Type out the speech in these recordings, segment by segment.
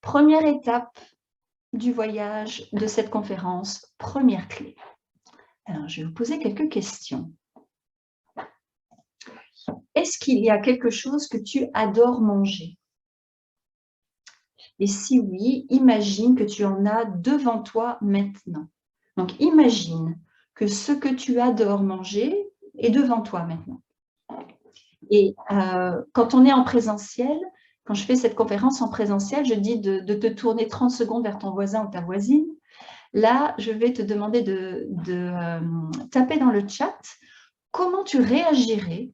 Première étape du voyage de cette conférence, première clé. Alors, je vais vous poser quelques questions. Est-ce qu'il y a quelque chose que tu adores manger? Et si oui, imagine que tu en as devant toi maintenant. Donc, imagine que ce que tu adores manger est devant toi maintenant. Et quand on est en présentiel, quand je fais cette conférence en présentiel, je dis de te tourner 30 secondes vers ton voisin ou ta voisine. Là, je vais te demander de taper dans le chat comment tu réagirais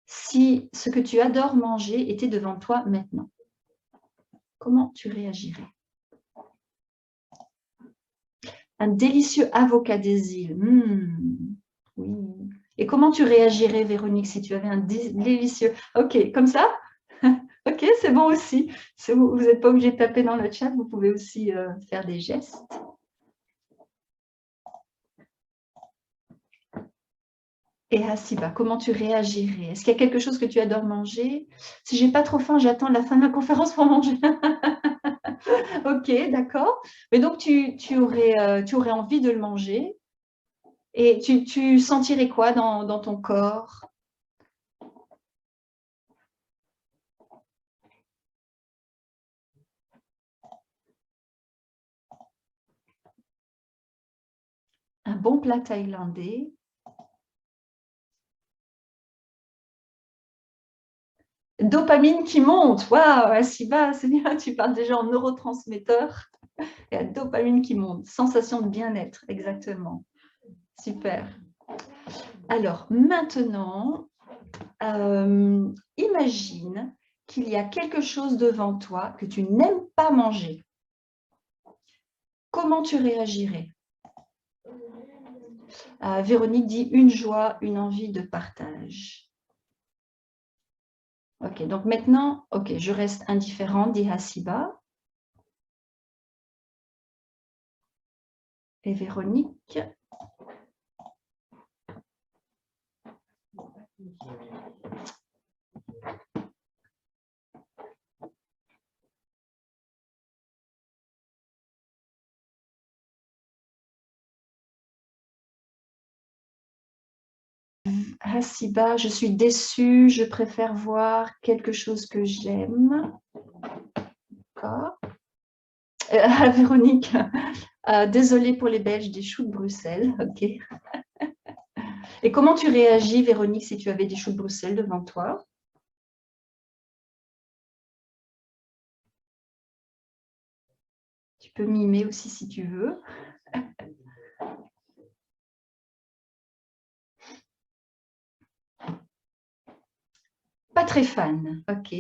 si ce que tu adores manger était devant toi maintenant. Comment tu réagirais? Un délicieux avocat des îles. Oui. Et comment tu réagirais, Véronique, si tu avais un délicieux... Ok, comme ça? Ok, c'est bon aussi. Si vous n'êtes pas obligé de taper dans le chat, vous pouvez aussi faire des gestes. Et Hasiba, comment tu réagirais? Est-ce qu'il y a quelque chose que tu adores manger? Si j'ai pas trop faim, j'attends la fin de la conférence pour manger. Ok, d'accord. Mais donc, tu aurais envie de le manger. Et tu sentirais quoi dans ton corps? Un bon plat thaïlandais. Dopamine qui monte. Waouh, Hasiba, c'est bien, tu parles déjà en neurotransmetteurs. Et la dopamine qui monte. Sensation de bien-être, exactement. Super. Alors, maintenant, imagine qu'il y a quelque chose devant toi que tu n'aimes pas manger. Comment tu réagirais? Véronique dit une joie, une envie de partage. Ok, donc maintenant, ok, je reste indifférente, dit Hasiba. Et Véronique. Hasiba, je suis déçue, je préfère voir quelque chose que j'aime. D'accord. Véronique, désolée pour les Belges des choux de Bruxelles. Ok. Et comment tu réagis, Véronique, si tu avais des choux de Bruxelles devant toi? Tu peux mimer aussi si tu veux. Pas très fan. Ok.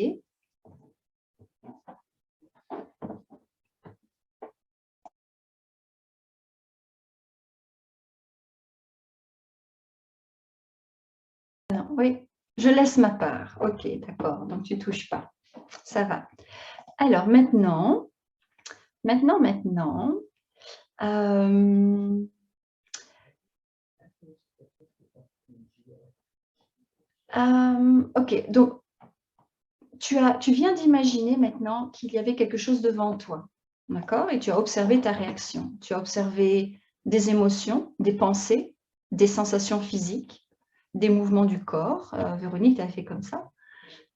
Oui, je laisse ma part. Ok, d'accord. Donc, tu ne touches pas. Ça va. Alors, maintenant, ok, donc, tu viens d'imaginer maintenant qu'il y avait quelque chose devant toi. D'accord? Et tu as observé ta réaction. Tu as observé des émotions, des pensées, des sensations physiques, des mouvements du corps. Véronique, tu as fait comme ça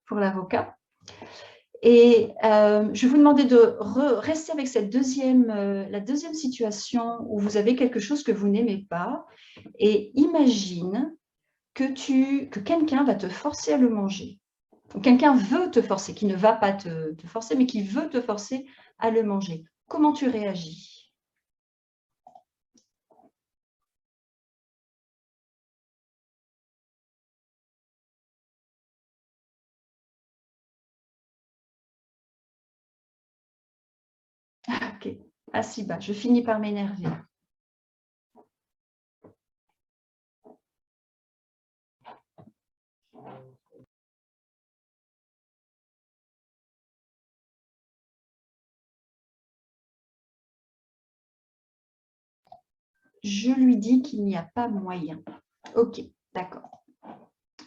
pour l'avocat. Et je vais vous demander de rester avec cette la deuxième situation où vous avez quelque chose que vous n'aimez pas et imagine que quelqu'un va te forcer à le manger. Quelqu'un veut te forcer, qui ne va pas te forcer, mais qui veut te forcer à le manger. Comment tu réagis? Ok, assis bas, je finis par m'énerver. Je lui dis qu'il n'y a pas moyen. Ok, d'accord.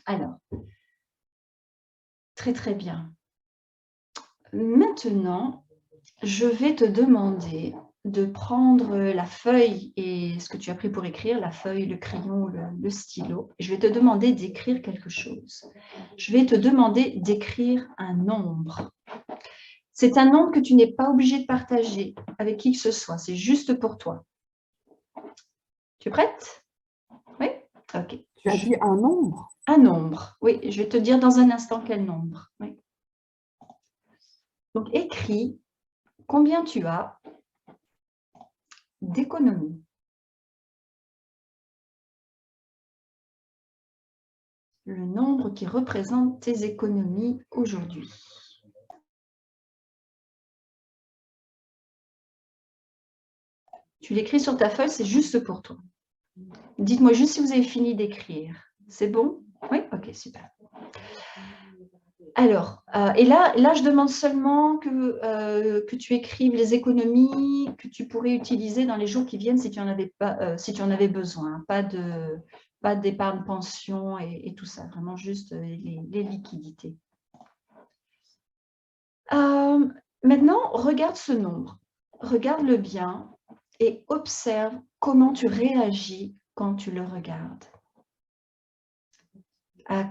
Alors, très très bien. Maintenant, je vais te demander de prendre la feuille et ce que tu as pris pour écrire, la feuille, le crayon, le stylo. Je vais te demander d'écrire quelque chose. Je vais te demander d'écrire un nombre. C'est un nombre que tu n'es pas obligé de partager avec qui que ce soit. C'est juste pour toi. Tu es prête? Oui? Ok. Tu as dit un nombre? Un nombre, oui. Je vais te dire dans un instant quel nombre. Oui. Donc, écris combien tu as d'économies. Le nombre qui représente tes économies aujourd'hui. Tu l'écris sur ta feuille, c'est juste pour toi. Dites-moi juste si vous avez fini d'écrire. C'est bon? Oui? Ok, super. Alors, et là, je demande seulement que tu écrives les économies que tu pourrais utiliser dans les jours qui viennent si tu en avais besoin. Pas d'épargne pension et tout ça, vraiment juste les liquidités. Maintenant, regarde ce nombre. Regarde-le bien et observe comment tu réagis quand tu le regardes. À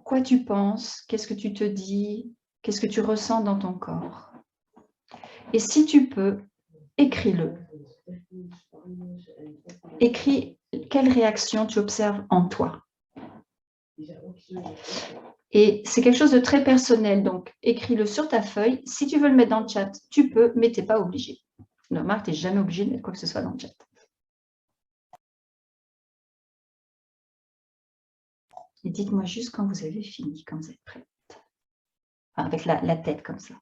quoi tu penses? Qu'est-ce que tu te dis? Qu'est-ce que tu ressens dans ton corps? Et si tu peux, écris-le. Écris quelle réaction tu observes en toi. Et c'est quelque chose de très personnel, donc écris-le sur ta feuille. Si tu veux le mettre dans le chat, tu peux, mais tu n'es pas obligé. Remarque, tu n'es jamais obligé de mettre quoi que ce soit dans le chat. Et dites-moi juste quand vous avez fini, quand vous êtes prête. Enfin, avec la tête comme ça.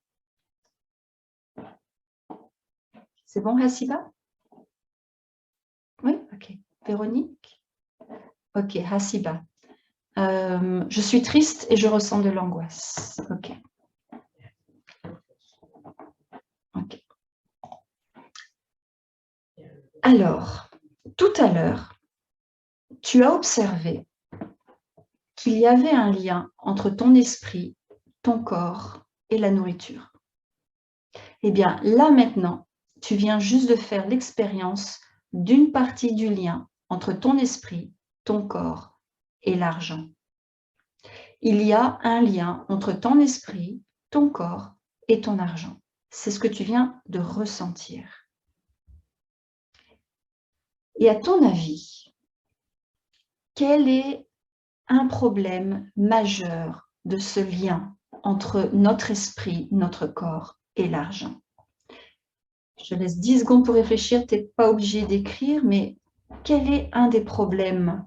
C'est bon, Hasiba? Oui, ok. Véronique? Ok, Hasiba. Je suis triste et je ressens de l'angoisse. Ok. Ok. Alors, tout à l'heure, tu as observé qu'il y avait un lien entre ton esprit, ton corps et la nourriture. Eh bien, là maintenant, tu viens juste de faire l'expérience d'une partie du lien entre ton esprit, ton corps et l'argent. Il y a un lien entre ton esprit, ton corps et ton argent. C'est ce que tu viens de ressentir. Et à ton avis, quel est un problème majeur de ce lien entre notre esprit, notre corps et l'argent? Je te laisse 10 secondes pour réfléchir, tu n'es pas obligé d'écrire, mais quel est un des problèmes?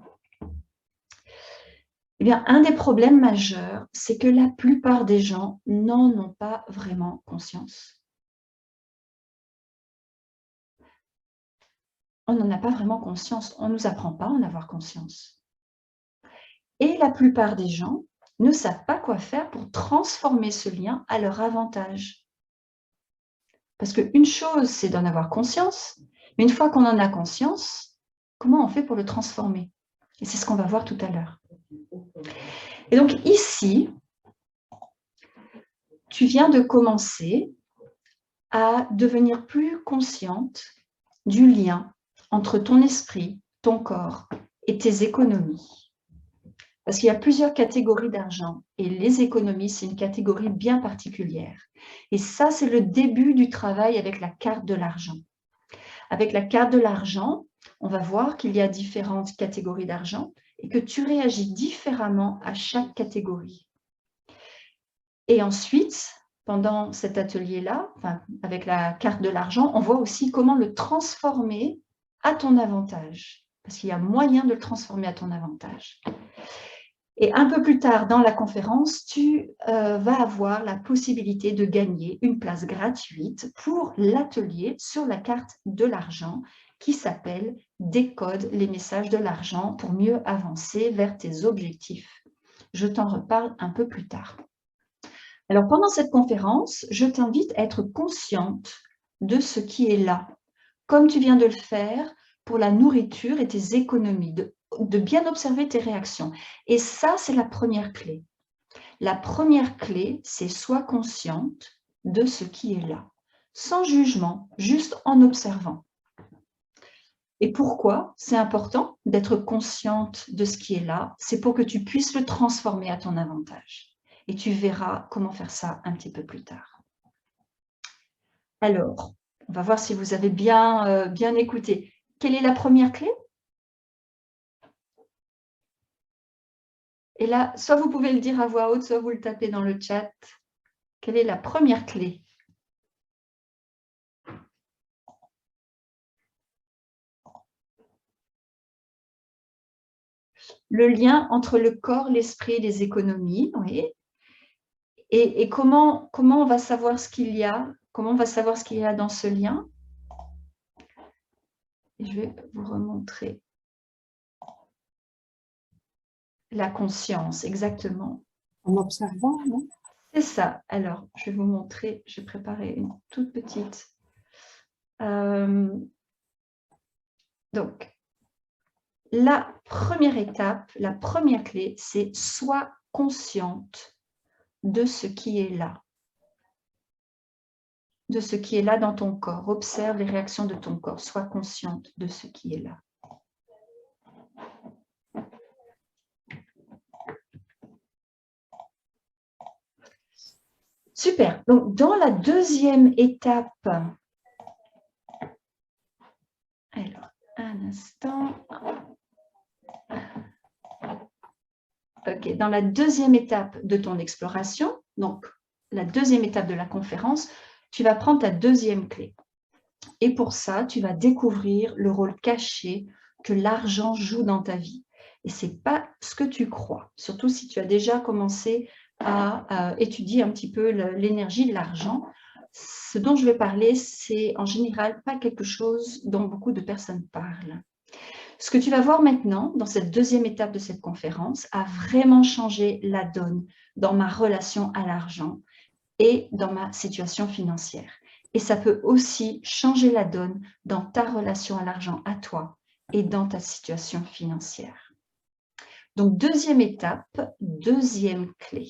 Eh bien, un des problèmes majeurs, c'est que la plupart des gens n'en ont pas vraiment conscience. On n'en a pas vraiment conscience, on ne nous apprend pas à en avoir conscience. Et la plupart des gens ne savent pas quoi faire pour transformer ce lien à leur avantage. Parce qu'une chose, c'est d'en avoir conscience, mais une fois qu'on en a conscience, comment on fait pour le transformer? Et c'est ce qu'on va voir tout à l'heure. Et donc ici, tu viens de commencer à devenir plus consciente du lien entre ton esprit, ton corps et tes économies. Parce qu'il y a plusieurs catégories d'argent et les économies, c'est une catégorie bien particulière. Et ça, c'est le début du travail avec la carte de l'argent. Avec la carte de l'argent, on va voir qu'il y a différentes catégories d'argent et que tu réagis différemment à chaque catégorie. Et ensuite, pendant cet atelier-là, avec la carte de l'argent, on voit aussi comment le transformer à ton avantage. Parce qu'il y a moyen de le transformer à ton avantage. Et un peu plus tard dans la conférence, tu vas avoir la possibilité de gagner une place gratuite pour l'atelier sur la carte de l'argent qui s'appelle « Décode les messages de l'argent pour mieux avancer vers tes objectifs ». Je t'en reparle un peu plus tard. Alors, pendant cette conférence, je t'invite à être consciente de ce qui est là, comme tu viens de le faire pour la nourriture et tes économies, de bien observer tes réactions. Et ça, c'est la première clé. La première clé, c'est sois consciente de ce qui est là. sans jugement, juste en observant. Et pourquoi c'est important d'être consciente de ce qui est là? C'est pour que tu puisses le transformer à ton avantage. Et tu verras comment faire ça un petit peu plus tard. Alors, on va voir si vous avez bien écouté. Quelle est la première clé? Et là, soit vous pouvez le dire à voix haute, soit vous le tapez dans le chat. Quelle est la première clé? Le lien entre le corps, l'esprit et les économies, oui. Et comment on va savoir ce qu'il y a? Comment on va savoir ce qu'il y a dans ce lien? Et je vais vous remontrer la conscience, exactement. En observant, non? C'est ça. Alors, je vais vous montrer, j'ai préparé une toute petite. Donc, la première étape, la première clé, c'est sois consciente de ce qui est là. De ce qui est là dans ton corps. Observe les réactions de ton corps. Sois consciente de ce qui est là. Super. Donc, dans la deuxième étape, alors, un instant. Ok, dans la deuxième étape de ton exploration, donc la deuxième étape de la conférence, tu vas prendre ta deuxième clé. Et pour ça, tu vas découvrir le rôle caché que l'argent joue dans ta vie. Et ce n'est pas ce que tu crois, surtout si tu as déjà commencé à étudier un petit peu l'énergie de l'argent. Ce dont je vais parler, c'est en général pas quelque chose dont beaucoup de personnes parlent. Ce que tu vas voir maintenant, dans cette deuxième étape de cette conférence, a vraiment changé la donne dans ma relation à l'argent et dans ma situation financière. Et ça peut aussi changer la donne dans ta relation à l'argent, à toi, et dans ta situation financière. Donc, deuxième étape, deuxième clé.